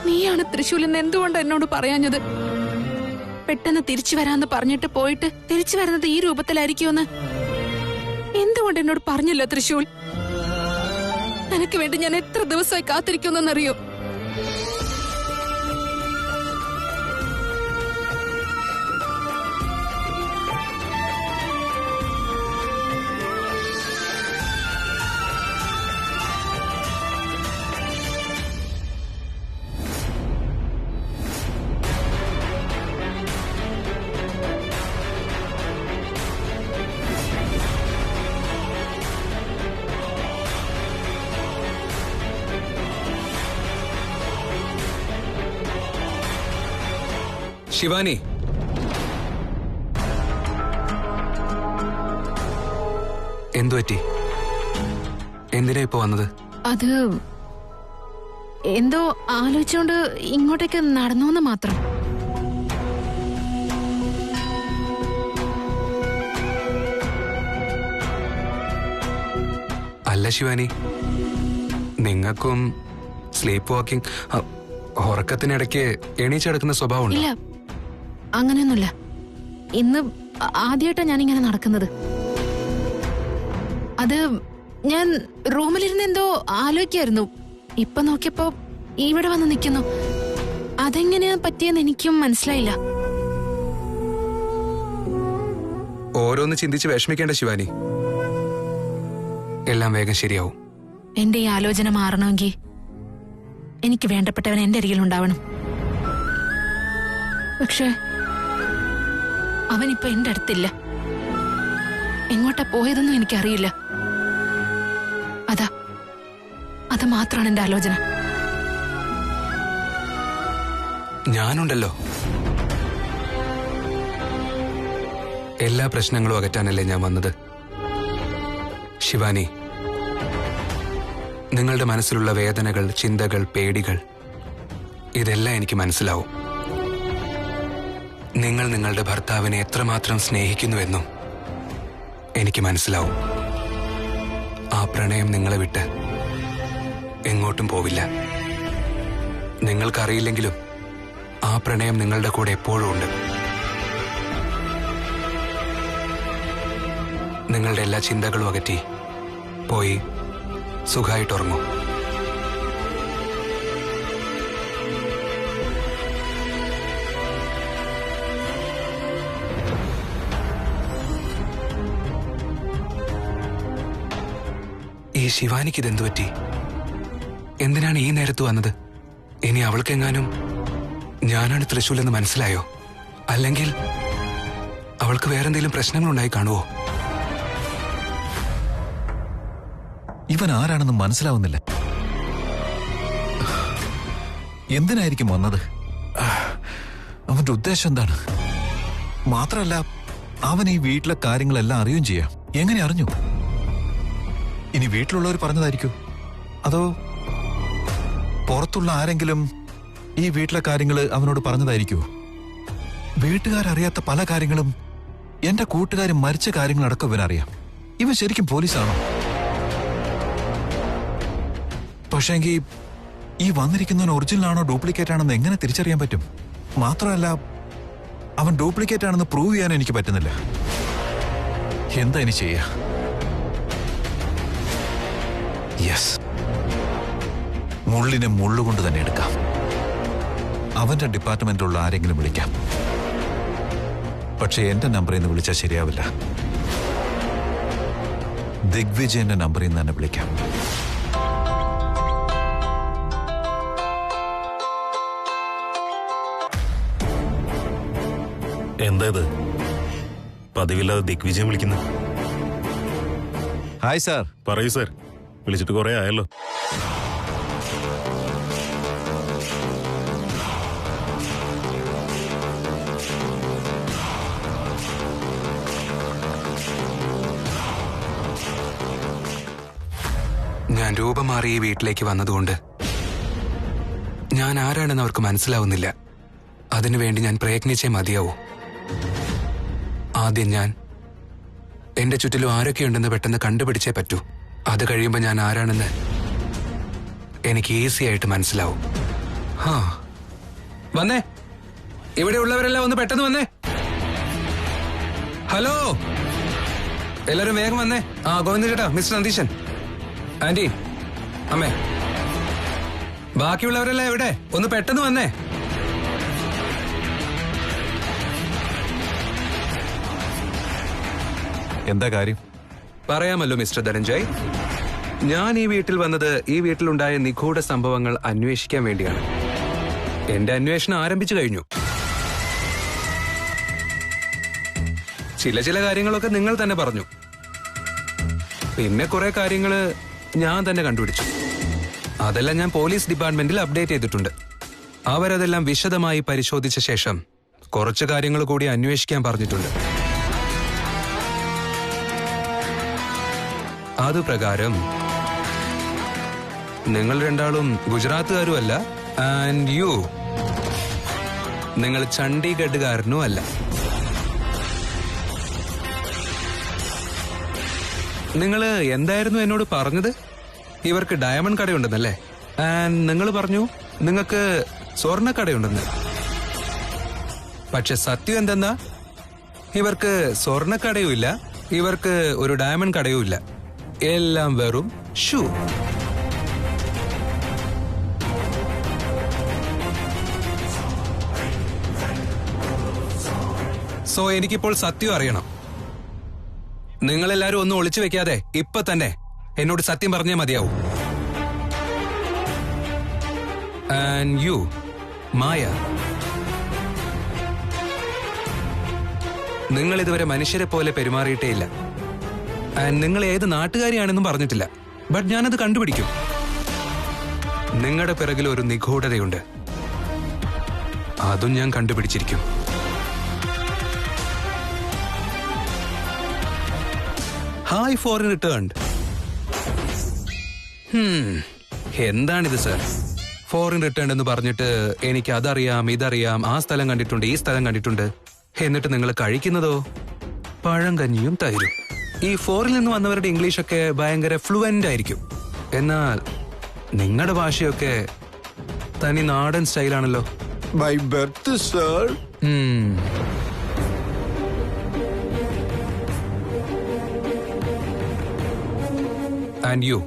നീയാണ് തൃശ്ശൂലിന് എന്തുകൊണ്ട് എന്നോട് പറയാഞ്ഞത്? പെട്ടെന്ന് തിരിച്ചു വരാന്ന് പറഞ്ഞിട്ട് പോയിട്ട് തിരിച്ചു വരുന്നത് ഈ രൂപത്തിലായിരിക്കുമെന്ന് എന്തുകൊണ്ട് എന്നോട് പറഞ്ഞില്ല തൃശ്ശൂൽ? നിനക്ക് വേണ്ടി ഞാൻ എത്ര ദിവസമായി കാത്തിരിക്കുന്നെന്നറിയോ? ശിവാനി, എന്തുപറ്റി? എന്തിനാ ഇപ്പൊ വന്നത്? അത് എന്തോ ആലോചിച്ചോണ്ട് ഇങ്ങോട്ടേക്ക് നടന്നോന്ന് മാത്രം. അല്ല ശിവാനി, നിങ്ങൾക്കും സ്ലീപ്പ് വാക്കിംഗ്, ഉറക്കത്തിനിടയ്ക്ക് എണീച്ചെടുക്കുന്ന സ്വഭാവമുണ്ട്. ഇല്ല, അങ്ങനെയൊന്നുമില്ല. ഇന്ന് ആദ്യമായിട്ടാ ഞാനിങ്ങനെ നടക്കുന്നത്. അത് ഞാൻ റൂമിലിരുന്ന് എന്തോ ആലോചിക്കായിരുന്നു. ഇപ്പൊ നോക്കിയപ്പോ ഇവിടെ വന്ന് നിൽക്കുന്നു. അതെങ്ങനെയാ പറ്റിയെന്ന് എനിക്കും മനസ്സിലായില്ല. ഓരോന്ന് ചിന്തിച്ച് വിഷമിക്കേണ്ട ശിവാനി, എല്ലാം വേഗം ശരിയാവും. എന്റെ ഈ ആലോചന മാറണമെങ്കിൽ എനിക്ക് വേണ്ടപ്പെട്ടവൻ എന്റെ അരികിലുണ്ടാവണം. പക്ഷെ അവനിപ്പോ എന്റെ അടുത്തില്ല. എങ്ങോട്ടാ പോയതെന്നും എനിക്കറിയില്ല. അത് മാത്രമാണ് എന്റെ ആലോചന. ഞാനുണ്ടല്ലോ. എല്ലാ പ്രശ്നങ്ങളും അകറ്റാനല്ലേ ഞാൻ വന്നത്. ശിവാനി, നിങ്ങളുടെ മനസ്സിലുള്ള വേദനകൾ, ചിന്തകൾ, പേടികൾ, ഇതെല്ലാം എനിക്ക് മനസ്സിലാവും. നിങ്ങൾ നിങ്ങളുടെ ഭർത്താവിനെ എത്രമാത്രം സ്നേഹിക്കുന്നുവെന്നും എനിക്ക് മനസ്സിലാവും. ആ പ്രണയം നിങ്ങളെ വിട്ട് എങ്ങോട്ടും പോവില്ല. നിങ്ങൾക്കറിയില്ലെങ്കിലും ആ പ്രണയം നിങ്ങളുടെ കൂടെ എപ്പോഴും ഉണ്ട്. നിങ്ങളുടെ എല്ലാ ചിന്തകളും അകറ്റി പോയി സുഖമായിട്ടുറങ്ങൂ. ഈ ശിവാനിക്ക് ഇതെന്തു പറ്റി? എന്തിനാണ് ഈ നേരത്ത് വന്നത്? ഇനി അവൾക്കെങ്ങാനും ഞാനാണ് തൃശ്ശൂലെന്ന് മനസ്സിലായോ? അല്ലെങ്കിൽ അവൾക്ക് വേറെന്തെങ്കിലും പ്രശ്നങ്ങളുണ്ടായി കാണുവോ? ഇവൻ ആരാണെന്ന് മനസ്സിലാവുന്നില്ല. എന്തിനായിരിക്കും വന്നത്? അവന്റെ ഉദ്ദേശം എന്താണ്? മാത്രമല്ല, അവൻ ഈ വീട്ടിലെ കാര്യങ്ങളെല്ലാം അറിയുകയും ചെയ്യാം. എങ്ങനെ അറിഞ്ഞു? ഇനി വീട്ടിലുള്ളവർ പറഞ്ഞതായിരിക്കോ? അതോ പുറത്തുള്ള ആരെങ്കിലും ഈ വീട്ടിലെ കാര്യങ്ങൾ അവനോട് പറഞ്ഞതായിരിക്കോ? വീട്ടുകാരറിയാത്ത പല കാര്യങ്ങളും, എന്റെ കൂട്ടുകാർ മരിച്ച കാര്യങ്ങളടക്കം ഇവനറിയാം. ഇവൻ ശരിക്കും പോലീസാണോ? പക്ഷേങ്കിൽ ഈ വന്നിരിക്കുന്നവൻ ഒറിജിനൽ ആണോ ഡ്യൂപ്ലിക്കേറ്റ് ആണെന്ന് എങ്ങനെ തിരിച്ചറിയാൻ പറ്റും? മാത്രമല്ല, അവൻ ഡ്യൂപ്ലിക്കേറ്റ് ആണെന്ന് പ്രൂവ് ചെയ്യാൻ എനിക്ക് പറ്റുന്നില്ല. എന്താ ഇനി ചെയ്യാ? യെസ്, മുള്ളിനെ മുള്ളുകൊണ്ട് തന്നെ എടുക്കാം. അവന്റെ ഡിപ്പാർട്ട്മെന്റിലുള്ള ആരെങ്കിലും വിളിക്കാം. പക്ഷെ എന്റെ നമ്പറിൽ നിന്ന് വിളിച്ചാൽ ശരിയാവില്ല. ദിഗ്വിജയന്റെ നമ്പറിൽ നിന്ന് തന്നെ വിളിക്കാം. എന്താ ഇത്? പതിവില്ലാതെ ദിഗ്വിജയം വിളിക്കുന്നു. Hi sir. പറയൂ സാർ, വിളിച്ചിട്ട് കുറെ ആയല്ലോ. ഞാൻ രൂപം മാറി ഈ വീട്ടിലേക്ക് വന്നതുകൊണ്ട് ഞാൻ ആരാണെന്ന് അവർക്ക് മനസ്സിലാവുന്നില്ല. അതിനുവേണ്ടി ഞാൻ പ്രയത്നിച്ചേ മതിയാവൂ. ആദ്യം ഞാൻ എന്റെ ചുറ്റിലും ആരൊക്കെയുണ്ടെന്ന് പെട്ടെന്ന് കണ്ടുപിടിച്ചേ പറ്റൂ. അത് കഴിയുമ്പോൾ ഞാൻ ആരാണെന്ന് എനിക്ക് ഈസി ആയിട്ട് മനസ്സിലാവും. വന്നേ, ഇവിടെ ഉള്ളവരെല്ലാം ഒന്ന് പെട്ടെന്ന് വന്നേ. ഹലോ, എല്ലാരും വേഗം വന്നേ. ഗോവിന്ദ ചേട്ടാ, മിസ്റ്റർ നന്ദീശൻ, ആന്റി, അമ്മേ, ബാക്കിയുള്ളവരെല്ലാം എവിടെ? ഒന്ന് പെട്ടെന്ന് വന്നേ. എന്താ കാര്യം? പറയാമല്ലോ മിസ്റ്റർ ധനഞ്ജയ്. ഞാൻ ഈ വീട്ടിൽ വന്നത് ഈ വീട്ടിലുണ്ടായ നിഗൂഢ സംഭവങ്ങൾ അന്വേഷിക്കാൻ വേണ്ടിയാണ്. എന്റെ അന്വേഷണം ആരംഭിച്ചു കഴിഞ്ഞു. ചില കാര്യങ്ങളൊക്കെ നിങ്ങൾ തന്നെ പറഞ്ഞു. പിന്നെ കുറെ കാര്യങ്ങള് ഞാൻ തന്നെ കണ്ടുപിടിച്ചു. അതെല്ലാം ഞാൻ പോലീസ് ഡിപ്പാർട്ട്മെന്റിൽ അപ്ഡേറ്റ് ചെയ്തിട്ടുണ്ട്. അവരതെല്ലാം വിശദമായി പരിശോധിച്ച ശേഷം കുറച്ച് കാര്യങ്ങൾ കൂടി അന്വേഷിക്കാൻ പറഞ്ഞിട്ടുണ്ട്. അതുപ്രകാരം നിങ്ങൾ രണ്ടാളും ഗുജറാത്തുകാരും അല്ല, ആൻഡ് യു, നിങ്ങൾ ചണ്ഡീഗഡുകാരനും അല്ല. നിങ്ങള് എന്തായിരുന്നു എന്നോട് പറഞ്ഞത്? ഇവർക്ക് ഡയമണ്ട് കടയുണ്ടെന്നല്ലേ? ആൻഡ് നിങ്ങൾ പറഞ്ഞു നിങ്ങൾക്ക് സ്വർണ്ണക്കടയുണ്ടെന്ന്. പക്ഷെ സത്യം എന്തെന്നാ, ഇവർക്ക് സ്വർണ്ണക്കടയുമില്ല, ഇവർക്ക് ഒരു ഡയമണ്ട് കടയുമില്ല. എല്ലാം വെറും ഷൂ. സോ എനിക്കിപ്പോൾ സത്യം അറിയണം. നിങ്ങളെല്ലാരും ഒന്നും ഒളിച്ചു വെക്കാതെ ഇപ്പൊ തന്നെ എന്നോട് സത്യം പറഞ്ഞേ മതിയാവൂ. ആൻഡ് യു, മായ, നിങ്ങൾ ഇതുവരെ മനുഷ്യരെ പോലെ പെരുമാറിയിട്ടേ ഇല്ല. ആൻഡ് നിങ്ങൾ ഏത് നാട്ടുകാരിയാണെന്നും പറഞ്ഞിട്ടില്ല. ബട്ട് ഞാനത് കണ്ടുപിടിക്കും. നിങ്ങളുടെ പിറകിൽ ഒരു നിഗൂഢതയുണ്ട്. അതും ഞാൻ കണ്ടുപിടിച്ചിരിക്കും. Hi foreign returned. എന്താണിത് സർ? ഫോറിൻ റിട്ടേൺഡ് എന്ന് പറഞ്ഞിട്ട് എനിക്ക് അതറിയാം, ഇതറിയാം, ആ സ്ഥലം കണ്ടിട്ടുണ്ട്, ഈ സ്ഥലം കണ്ടിട്ടുണ്ട്. എന്നിട്ട് നിങ്ങൾ കഴിക്കുന്നതോ പഴം കഞ്ഞിയും തൈരും. ഈ ഫോറിൽ നിന്ന് വന്നവരുടെ ഇംഗ്ലീഷൊക്കെ ഭയങ്കര ഫ്ലുവന്റ് ആയിരിക്കും. എന്നാൽ നിങ്ങളുടെ ഭാഷയൊക്കെ തനി നാടൻ സ്റ്റൈലാണല്ലോ. By birth sir. And you,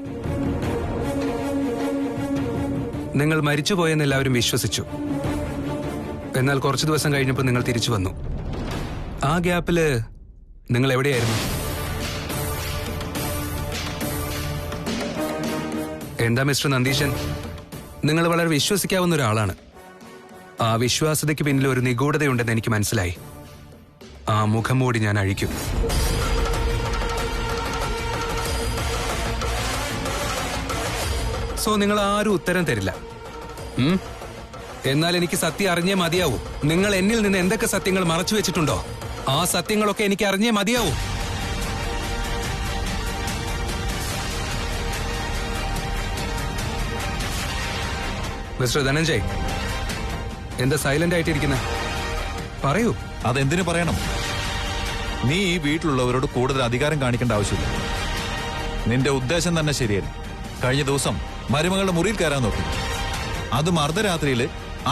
നിങ്ങൾ മരിച്ചുപോയെന്ന് എല്ലാവരും വിശ്വസിച്ചു. എന്നാൽ കുറച്ചു ദിവസം കഴിഞ്ഞപ്പോൾ നിങ്ങൾ തിരിച്ചു വന്നു. ആ ഗ്യാപ്പില് നിങ്ങൾ എവിടെയായിരുന്നു? എന്താ മിസ്റ്റർ നന്ദീശൻ, നിങ്ങൾ വളരെ വിശ്വസിക്കാവുന്ന ഒരാളാണ്. ആ വിശ്വാസ്യതയ്ക്ക് പിന്നിൽ ഒരു നിഗൂഢതയുണ്ടെന്ന് എനിക്ക് മനസ്സിലായി. ആ മുഖം മൂടി ഞാൻ അഴിക്കും. സോ നിങ്ങൾ ആരും ഉത്തരം തരില്ല. എന്നാൽ എനിക്ക് സത്യം അറിഞ്ഞേ മതിയാവൂ. നിങ്ങൾ എന്നിൽ നിന്ന് എന്തൊക്കെ സത്യങ്ങൾ മറച്ചു വെച്ചിട്ടുണ്ടോ ആ സത്യങ്ങളൊക്കെ എനിക്ക് അറിഞ്ഞേ മതിയാവൂ. മിസ്റ്റർ ധനഞ്ജയ്, എന്താ സൈലന്റ് ആയിട്ടിരിക്കുന്നത്? പറയൂ. അതെന്തിനു പറയണം? നീ ഈ വീട്ടിലുള്ളവരോട് കൂടുതൽ അധികാരം കാണിക്കേണ്ട ആവശ്യമില്ല. നിന്റെ ഉദ്ദേശം തന്നെ ശരിയല്ല. കഴിഞ്ഞ ദിവസം മരുമകളുടെ മുറിയിൽ കയറാൻ നോക്കി. അതും അർദ്ധരാത്രിയിൽ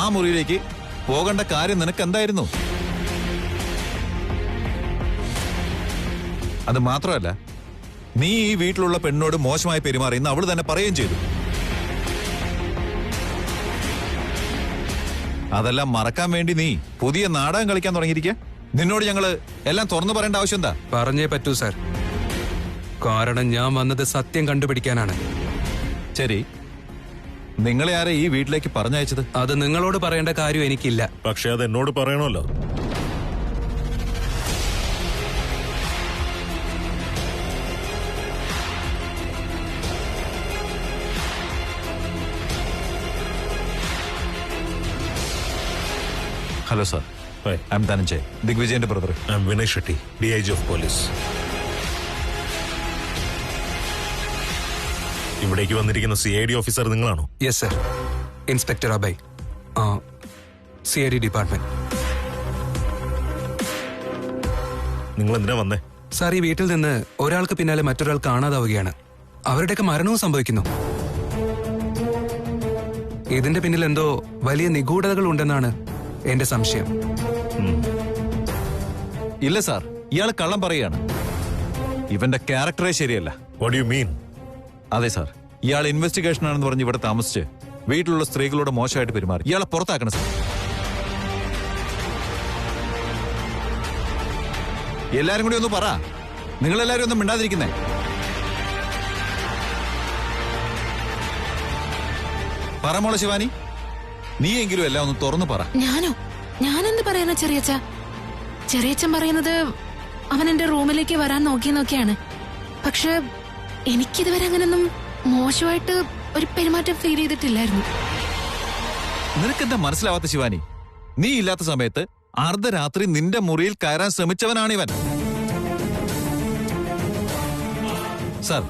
ആ മുറിയിലേക്ക് പോകേണ്ട കാര്യം നിനക്ക് എന്തായിരുന്നു? അത് മാത്രമല്ല, നീ ഈ വീട്ടിലുള്ള പെണ്ണോട് മോശമായി പെരുമാറിയെന്ന് അവള് തന്നെ പറയുകയും ചെയ്തു. അതെല്ലാം മറക്കാൻ വേണ്ടി നീ പുതിയ നാടകം കളിക്കാൻ തുടങ്ങിയിരിക്കുക. നിന്നോട് ഞങ്ങള് എല്ലാം തുറന്നു പറയേണ്ട ആവശ്യം എന്താ? പറഞ്ഞേ പറ്റൂ സാർ. കാരണം ഞാൻ വന്നത് സത്യം കണ്ടുപിടിക്കാനാണ്. ശരി, നിങ്ങളെ ആരെ ഈ വീട്ടിലേക്ക് പറഞ്ഞയച്ചത്? അത് നിങ്ങളോട് പറയേണ്ട കാര്യം എനിക്കില്ല. പക്ഷെ അത് എന്നോട് പറയണമല്ലോ. Hello sir, I am Dhananjay, ദിഗ്വിജയന്റെ brother. I am Vinay Shetty, DIG of police. ഇവിടേക്ക് വന്നിരിക്കുന്ന CID ഓഫീസർ നിങ്ങളാണോ? Yes sir, inspector Abhay, CID department. നിങ്ങൾ എന്തിനാ വന്നേ? സാർ, ഈ വീട്ടിൽ നിന്ന് ഒരാൾക്ക് പിന്നാലെ മറ്റൊരാൾ കാണാതാവുകയാണ്. അവരുടെയൊക്കെ മരണവും സംഭവിക്കുന്നു. ഇതിന്റെ പിന്നിൽ എന്തോ വലിയ നിഗൂഢതകൾ ഉണ്ടെന്നാണ് എന്റെ സംശയം. ഇല്ല സാർ, ഇയാൾ കള്ളം പറയുകയാണ്. ഇവന്റെ ക്യാരക്ടറേ ശരിയല്ല. What you mean? അതെ സാർ, ഇയാൾ ഇൻവെസ്റ്റിഗേഷൻ ആണെന്ന് പറഞ്ഞ് ഇവിടെ താമസിച്ച് വീട്ടിലുള്ള സ്ത്രീകളോട് മോശമായിട്ട് പെരുമാറി. ഇയാളെ പുറത്താക്കണം സാർ. എല്ലാരും കൂടി ഒന്ന് പറ. നിങ്ങളെല്ലാരും ഒന്നും മിണ്ടാതിരിക്കുന്നേ. പറ മോളെ ശിവാനി, നീയെങ്കിലും എല്ലാം ഒന്ന് തുറന്നു പറ. ഞാനെന്ത് പറയാനാ ചെറിയച്ച? ചെറിയച്ചൻ പറയുന്നത് അവൻ എന്റെ റൂമിലേക്ക് വരാൻ നോക്കിയാണ്. പക്ഷെ എനിക്കിതുവരെ അങ്ങനൊന്നും മോശമായിട്ട് ഒരു പെരുമാറ്റം ഫീൽ ചെയ്തിട്ടില്ലായിരുന്നു. നിനക്കെന്താ മനസ്സിലാവാത്ത ശിവാനി? നീ ഇല്ലാത്ത സമയത്ത് അർദ്ധരാത്രി നിന്റെ മുറിയിൽ കയറാൻ ശ്രമിച്ചവനാണിവൻ. സാർ,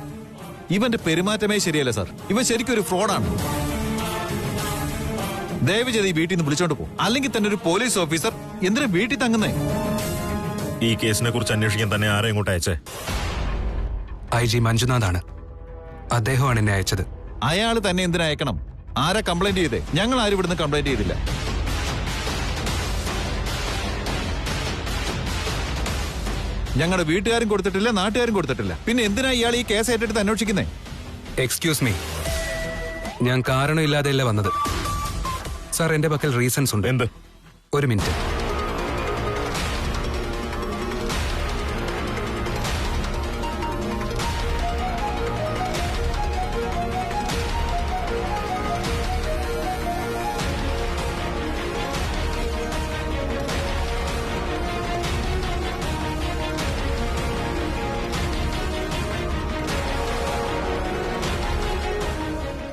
ഇവന്റെ പെരുമാറ്റമേ ശരിയല്ല സാർ. ഇവൻ ശരിക്കും ഒരു ഫ്രോഡാണ്. ദയവ് ചെയ്ത് ഈ വീട്ടിൽ നിന്ന് വിളിച്ചോണ്ട് പോകും. അല്ലെങ്കിൽ തന്നെ ഒരു പോലീസ് ഓഫീസർ എന്തിനാ വീട്ടിൽ തങ്ങുന്നേ? ഈ കേസിനെ കുറിച്ച് അന്വേഷിക്കാൻ തന്നെ ആരെ ഇങ്ങോട്ട് അയച്ചേ? IG മഞ്ജുനാഥാണ്. അദ്ദേഹമാണ് എന്നെ അയച്ചത്. അയാൾ തന്നെ എന്തിനാ അയക്കണം? ആരാ കംപ്ലൈന്റ് ചെയ്തേ? ഞങ്ങൾ ആരും ഇവിടുന്ന് കംപ്ലൈന്റ് ചെയ്തില്ല. ഞങ്ങളുടെ വീട്ടുകാരും കൊടുത്തിട്ടില്ല, നാട്ടുകാരും കൊടുത്തിട്ടില്ല. പിന്നെ എന്തിനാ ഇയാൾ ഈ കേസ് ഏറ്റെടുത്ത് അന്വേഷിക്കുന്നേ? എക്സ്ക്യൂസ് മീ, ഞാൻ കാരണമില്ലാതെയല്ല വന്നത്. സാർ, എന്റെ പക്കൽ റീസൺസ് ഉണ്ട്. എന്ത്? ഒരു മിനിറ്റ്.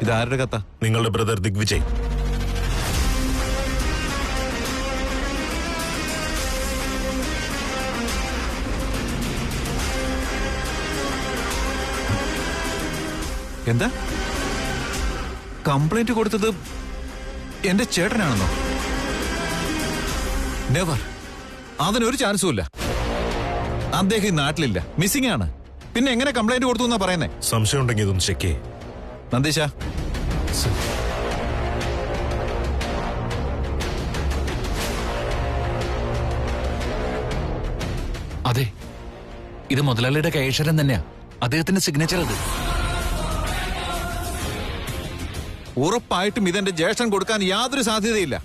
ഇതാരുടെ കഥ? നിങ്ങളുടെ ബ്രദർ ദിഗ്വിജയ്. എന്താ? കംപ്ലൈന്റ് കൊടുത്തത് എന്റെ ചേട്ടനാണെന്നോ? നെവർ. അതിനൊരു ചാൻസും ഇല്ല. അദ്ദേഹം ഈ നാട്ടിലില്ല, മിസ്സിംഗ് ആണ്. പിന്നെ എങ്ങനെ കംപ്ലൈന്റ് കൊടുത്തു എന്നാ പറയുന്നേ? സംശയം ഉണ്ടെങ്കിൽ ഇതൊന്ന് ചെക്ക് ചെയ്യേ. നന്ദീശ, അതെ, ഇത് മുതലാളിയുടെ കൈയക്ഷരം തന്നെയാ. അദ്ദേഹത്തിന്റെ സിഗ്നേച്ചർ അത്. ഉറപ്പായിട്ടും ഇതെന്റെ ജ്യേഷ്ഠൻ കൊടുക്കാൻ യാതൊരു സാധ്യതയില്ല.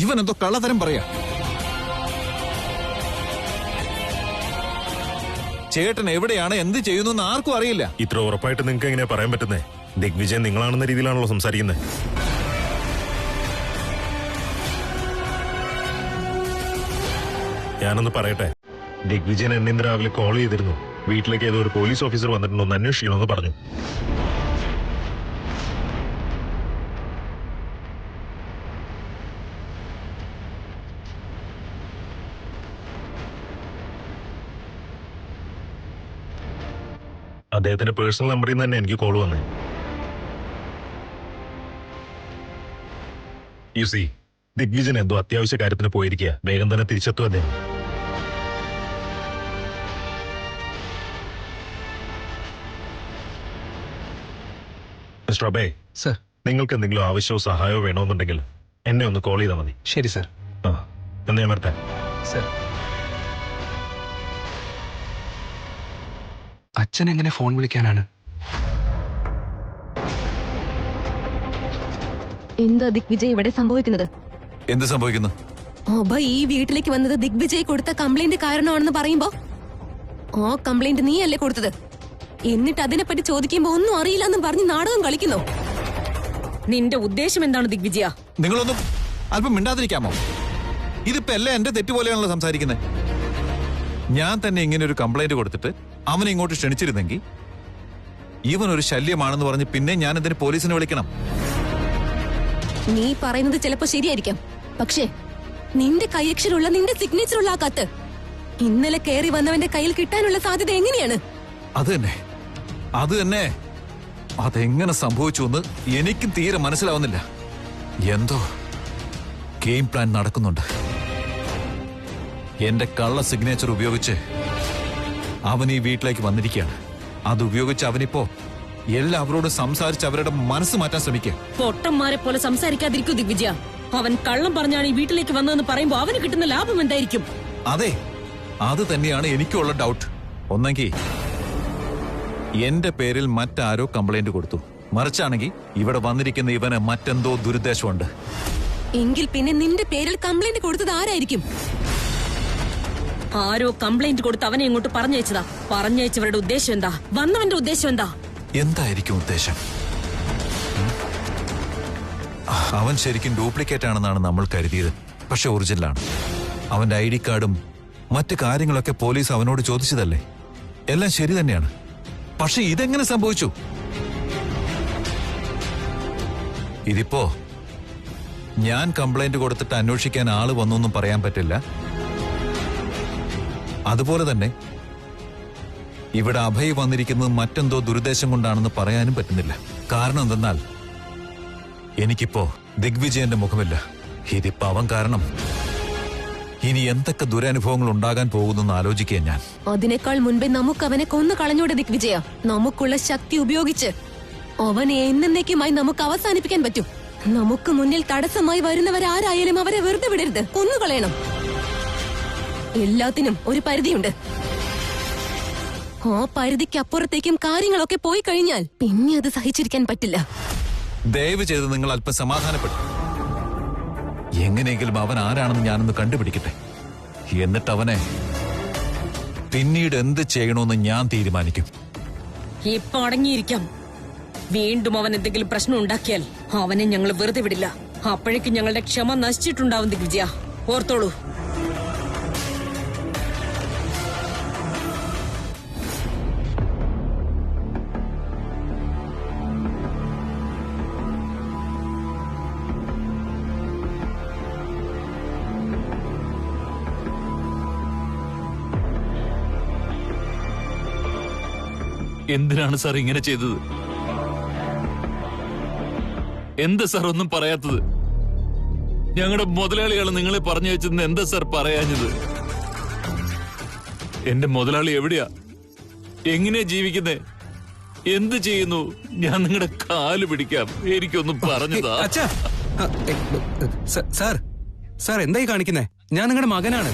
ഇവൻ എന്തോ കള്ളത്തരം പറയാ. ചേട്ടൻ എവിടെയാണ്, എന്ത് ചെയ്യുന്നു എന്ന് ആർക്കും അറിയില്ല. ഇത്ര ഉറപ്പായിട്ട് നിങ്ങൾക്ക് എങ്ങനെയാ പറയാൻ പറ്റുന്നേ? ദിഗ്വിജയ് നിങ്ങളാണെന്ന രീതിയിലാണല്ലോ സംസാരിക്കുന്നത്. ഞാനൊന്ന് പറയട്ടെ. ദിഗ്വിജയൻ എന്നെ ഇന്ന് രാവിലെ കോൾ ചെയ്തിരുന്നു. വീട്ടിലേക്ക് ഏതോ ഒരു പോലീസ് ഓഫീസർ വന്നിട്ടുണ്ടോ എന്ന് അന്വേഷിക്കണമെന്ന് പറഞ്ഞു. അദ്ദേഹത്തിന്റെ പേഴ്സണൽ നമ്പറിൽ നിന്ന് തന്നെ എനിക്ക് കോൾ വന്നേ. യു സി, ദിഗ്വിജയൻ എന്തോ അത്യാവശ്യ കാര്യത്തിന് പോയിരിക്കുക. വേഗം തന്നെ തിരിച്ചെത്തും അദ്ദേഹം. Mister Abe, sir. നിങ്ങൾക്ക് എന്തെങ്കിലും ആവശ്യമോ സഹായമോ വേണമെന്നുണ്ടെങ്കിൽ എന്നെ ഒന്ന് കോൾ ചെയ്താൽ മതി. ശരി സർ. എന്ന് ഞാൻ വരട്ടെ. സർ, അച്ഛൻ എങ്ങനെ ഫോൺ വിളിക്കാനാണ്? എന്താ ദിഗ്വിജയ് ഇവിടെ സംഭവിക്കുന്നത്? എന്ത് സംഭവിക്കുന്നു? അഭയ് ഈ വീട്ടിലേക്ക് വന്നത് ദിഗ്വിജയ് കൊടുത്ത കംപ്ലൈന്റ് കാരണമാണെന്ന് പറയുമ്പോ ആ കംപ്ലൈന്റ് നീയല്ലേ കൊടുത്തത്? എന്നിട്ട് അതിനെപ്പറ്റി ചോദിക്കുമ്പോ ഒന്നും അറിയില്ലെന്നും പറഞ്ഞ് നാടകം കളിക്കുന്നു. നിന്റെ ഉദ്ദേശം എന്താണ് ദിഗ്വിജയ? നിങ്ങളൊന്നും അല്പം മിണ്ടാതിരിക്കാമോ? ഇതിപ്പോ എല്ലാം എന്റെ തെറ്റ് പോലെയാണല്ലോ സംസാരിക്കുന്നത്. ഞാൻ തന്നെ ഇങ്ങനെ ഒരു കംപ്ലൈന്റ് കൊടുത്തിട്ട് അവനെ ഇങ്ങോട്ട് ക്ഷണിച്ചിരുന്നെങ്കിൽ ഇവൻ ഒരു ശല്യമാണെന്ന് പറഞ്ഞ് പിന്നെ ഞാൻ ഇതിന് പോലീസിനെ വിളിക്കണം. നീ പറയുന്നത് ചിലപ്പോ ശരിയായിരിക്കാം, പക്ഷേ നിന്റെ കൈയക്ഷരമുള്ള, നിന്റെ സിഗ്നേച്ചറുള്ള ആ കത്ത് ഇന്നലെ കയറി വന്നവന്റെ കയ്യിൽ കിട്ടാനുള്ള സാധ്യത എങ്ങനെയാണ്? അത് തന്നെ അതെങ്ങനെ സംഭവിച്ചു എന്ന് എനിക്കും തീരെ മനസ്സിലാവുന്നില്ല. എന്തോ ഗെയിം പ്ലാൻ നടക്കുന്നുണ്ട്. എന്റെ കള്ള സിഗ്നേച്ചർ ഉപയോഗിച്ച് അവൻ ഈ വീട്ടിലേക്ക് വന്നിരിക്കുകയാണ്. അതുപയോഗിച്ച് അവനിപ്പോ എല്ലാവരോടും സംസാരിച്ച് അവരുടെ മനസ്സ് മാറ്റാൻ ശ്രമിക്കുക. പൊട്ടന്മാരെ പോലെ സംസാരിക്കാതിരിക്കൂ ദിഗ്വിജയ. അവൻ കള്ളം പറഞ്ഞാണ് ഈ വീട്ടിലേക്ക് വന്നതെന്ന് പറയുമ്പോ അവന് കിട്ടുന്ന ലാഭം എന്തായിരിക്കും? അതെ, അത് തന്നെയാണ് എനിക്കുള്ള ഡൗട്ട്. ഒന്നെങ്കിൽ എന്റെ പേരിൽ മറ്റാരോ കംപ്ലൈന്റ് കൊടുത്തു, മറിച്ചാണെങ്കിൽ ഇവിടെ വന്നിരിക്കുന്ന ഇവന് മറ്റെന്തോ ദുരുദ്ദേശമുണ്ട്. എങ്കിൽ പിന്നെ നിന്റെ പേരിൽ കംപ്ലൈന്റ് കൊടുത്തത് ആരായിരിക്കും? ആരോ കംപ്ലൈന്റ് കൊടുത്ത് അവനെ ഇങ്ങോട്ട് പറഞ്ഞയച്ചതാ. പറഞ്ഞയച്ചവരുടെ ഉദ്ദേശം എന്താ? വന്നവന്റെ ഉദ്ദേശം എന്താ? എന്തായിരിക്കും ഉദ്ദേശം? അവൻ ശരിക്കും ഡ്യൂപ്ലിക്കേറ്റ് ആണെന്നാണ് നമ്മൾ കരുതിയത്. പക്ഷെ ഒറിജിനലാണ്. അവന്റെ ID കാർഡും മറ്റു കാര്യങ്ങളൊക്കെ പോലീസ് അവനോട് ചോദിച്ചതല്ലേ? എല്ലാം ശരി തന്നെയാണ്. പക്ഷെ ഇതെങ്ങനെ സംഭവിച്ചു? ഇതിപ്പോ ഞാൻ കംപ്ലൈന്റ് കൊടുത്തിട്ട് അന്വേഷിക്കാൻ ആള് വന്നൊന്നും പറയാൻ പറ്റില്ല. അതുപോലെ തന്നെ ഇവിടെ അഭയ് വന്നിരിക്കുന്നത് മറ്റെന്തോ ദുരുദ്ദേശം കൊണ്ടാണെന്ന് പറയാനും പറ്റുന്നില്ല. കാരണം എന്തെന്നാൽ എനിക്കിപ്പോ ദിഗ്വിജയന്റെ മുഖമില്ല. ഇതിപ്പോ അവൻ കാരണം ഇനി എന്തൊക്കെ ദുരനുഭവങ്ങൾ ഉണ്ടാകാൻ പോകുന്നെന്ന് ആലോചിക്കുക ഞാൻ. അതിനേക്കാൾ മുൻപേ നമുക്ക് അവനെ കൊന്നു കളഞ്ഞൂടെ ദിഗ്വിജയ? നമുക്കുള്ള ശക്തി ഉപയോഗിച്ച് അവനെ എന്നേക്കുമായി നമുക്ക് അവസാനിപ്പിക്കാൻ പറ്റും. നമുക്ക് മുന്നിൽ തടസ്സമായി വരുന്നവരാരായാലും അവരെ വെറുതെ വിടരുത്, കൊന്നുകളയണം. എല്ലാത്തിനും ഒരു പരിധിയുണ്ട്. ആ പരിധിക്ക് അപ്പുറത്തേക്കും കാര്യങ്ങളൊക്കെ പോയി കഴിഞ്ഞാൽ പിന്നെ അത് സഹിച്ചിരിക്കാൻ പറ്റില്ല. ദയവ് ചെയ്ത് നിങ്ങൾ അല്പം സമാധാനപ്പെട്ടു. എങ്ങനെയെങ്കിലും അവൻ ആരാണെന്ന് ഞാനൊന്ന് കണ്ടുപിടിക്കട്ടെ. എന്നിട്ട് അവനെ പിന്നീട് എന്ത് ചെയ്യണമെന്ന് ഞാൻ തീരുമാനിക്കും. ഇപ്പൊ അടങ്ങിയിരിക്കാം. വീണ്ടും അവൻ എന്തെങ്കിലും പ്രശ്നം ഉണ്ടാക്കിയാൽ അവനെ ഞങ്ങൾ വെറുതെ വിടില്ല. അപ്പോഴേക്കും ഞങ്ങളുടെ ക്ഷമ നശിച്ചിട്ടുണ്ടാവും ദിഗ്വിജയ, ഓർത്തോളൂ. എന്തിനാണ് സാർ ഇങ്ങനെ ചെയ്തത്? എന്താ സാർ ഒന്നും പറയാത്തത്? ഞങ്ങളുടെ മുതലാളിയാണ് നിങ്ങളെ പറഞ്ഞു വെച്ചെന്ന് എന്താ സാർ പറയാഞ്ഞത്? എന്റെ മുതലാളി എവിടെയാ? എങ്ങനെയാ ജീവിക്കുന്നേ? എന്ത് ചെയ്യുന്നു? ഞാൻ നിങ്ങളുടെ കാല് പിടിക്കാം, എനിക്കൊന്നും പറഞ്ഞതാ. അച്ഛാ, സാർ സാർ എന്തായി കാണിക്കുന്നേ? ഞാൻ നിങ്ങളുടെ മകനാണ്.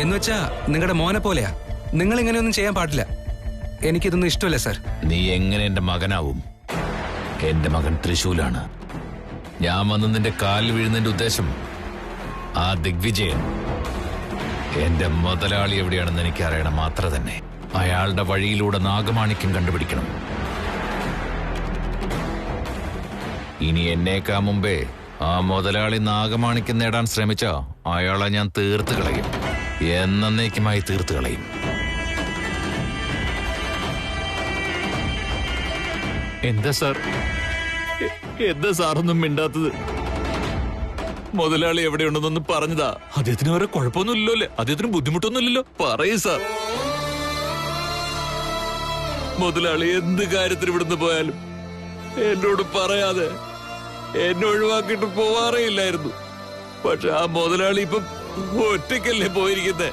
എന്നുവെച്ചാ നിങ്ങളുടെ മോനെ പോലെയാ. നിങ്ങൾ ഇങ്ങനെയൊന്നും ചെയ്യാൻ പാടില്ല. എനിക്കിതൊന്നും ഇഷ്ടമല്ല സാർ. നീ എങ്ങനെ എന്റെ മകനാവും? എന്റെ മകൻ തൃശൂലാണ്. ഞാൻ വന്ന് നിന്റെ കാലിൽ വീഴുന്നതിന്റെ ഉദ്ദേശം ആ ദിഗ്വിജയൻ എന്റെ മുതലാളി എവിടെയാണെന്ന് എനിക്ക് അറിയണം. മാത്ര തന്നെ അയാളുടെ വഴിയിലൂടെ നാഗമാണിക്യം കണ്ടുപിടിക്കണം. ഇനി എന്നേക്കാ മുമ്പേ ആ മുതലാളി നാഗമാണിക്യം നേടാൻ ശ്രമിച്ച അയാളെ ഞാൻ തീർത്ത് കളയും. എന്നേക്കുമായി തീർത്ത് കളയും. എന്താ സാർ, എന്താ സാറൊന്നും മിണ്ടാത്തത്? മുതലാളി എവിടെയുണ്ടെന്നൊന്ന് പറഞ്ഞതാ. അദ്ദേഹത്തിന് വേറെ കുഴപ്പമൊന്നുമില്ലല്ലോ അല്ലേ? അദ്ദേഹത്തിന് ബുദ്ധിമുട്ടൊന്നുമില്ലല്ലോ? പറയൂ സാർ. മുതലാളി എന്ത് കാര്യത്തിന് ഇവിടുന്ന് പോയാലും എന്നോട് പറയാതെ എന്നെ ഒഴിവാക്കിയിട്ട് പോവാറേ ഇല്ലായിരുന്നു. പക്ഷെ ആ മുതലാളി ഇപ്പം ഒറ്റയ്ക്കല്ലേ പോയിരിക്കുന്നേ?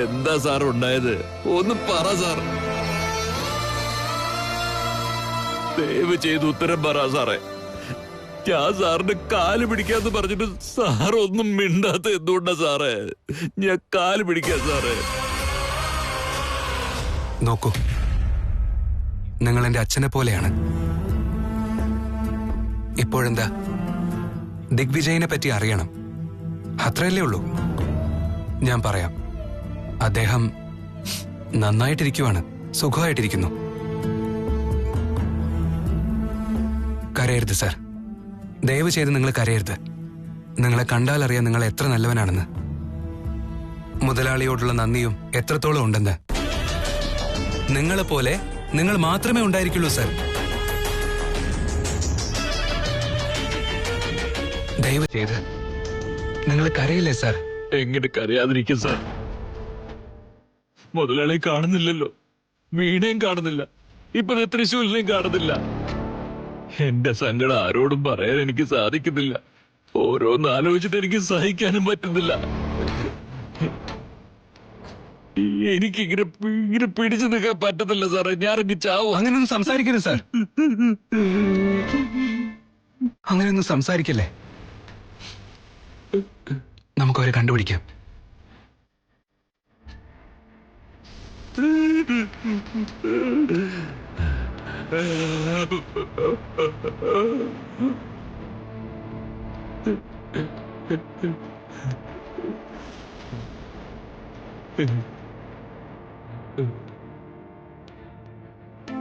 എന്താ സാർ ഉണ്ടായത്? ഒന്ന് പറ സാർ. ദയവ് ചെയ്ത് ഉത്തരം പറ സാറേ. ഞാൻ സാറിന്റെ കാല് പിടിക്കാന്ന് പറഞ്ഞിട്ട് സാർ ഒന്നും മിണ്ടാത്ത എന്തുകൊണ്ടാ സാറേ? ഞാൻ കാല് പിടിക്കാൻ സാറേ. നോക്കൂ, നിങ്ങൾ എന്റെ അച്ഛനെ പോലെയാണ്. ഇപ്പോഴെന്താ, ദിഗ്വിജയനെ പറ്റി അറിയണം, അത്രയല്ലേ ഉള്ളൂ. ഞാൻ പറയാം. അദ്ദേഹം നന്നായിട്ടിരിക്കുവാണ്, സുഖമായിട്ടിരിക്കുന്നു. കരയരുത് സാർ, ദയവ് ചെയ്ത് നിങ്ങൾ കരയരുത്. നിങ്ങളെ കണ്ടാൽ അറിയാം നിങ്ങൾ എത്ര നല്ലവനാണെന്ന്. മുതലാളിയോടുള്ള നന്ദിയും എത്രത്തോളം ഉണ്ടെന്ന്. നിങ്ങളെപ്പോലെ നിങ്ങൾ മാത്രമേ ഉണ്ടായിരിക്കുള്ളൂ സാർ. ദയവ് ചെയ്ത് നിങ്ങൾ കരയില്ലേ സാർ? എങ്ങനെ കരയാതിരിക്കും സാർ? മുതലാളിയെ കാണുന്നില്ലല്ലോ, വീണയും കാണുന്നില്ല, ഇപ്പൊ ദേ തൃശ്ശൂലിനെയും കാണുന്നില്ല. എന്റെ സങ്കടം ആരോടും പറയാൻ എനിക്ക് സാധിക്കുന്നില്ല. ഓരോന്ന് ആലോചിച്ചിട്ട് എനിക്ക് സഹിക്കാനും പറ്റുന്നില്ല. എനിക്കിങ്ങനെ ഇങ്ങനെ പിടിച്ചു നിൽക്കാൻ പറ്റുന്നില്ല സാറേ. ഞാനെങ്കിൽ ചാവും. അങ്ങനെയൊന്നും സംസാരിക്കരുത് സാർ, അങ്ങനെയൊന്നും സംസാരിക്കല്ലേ. നമുക്കവരെ കണ്ടുപിടിക്കാം.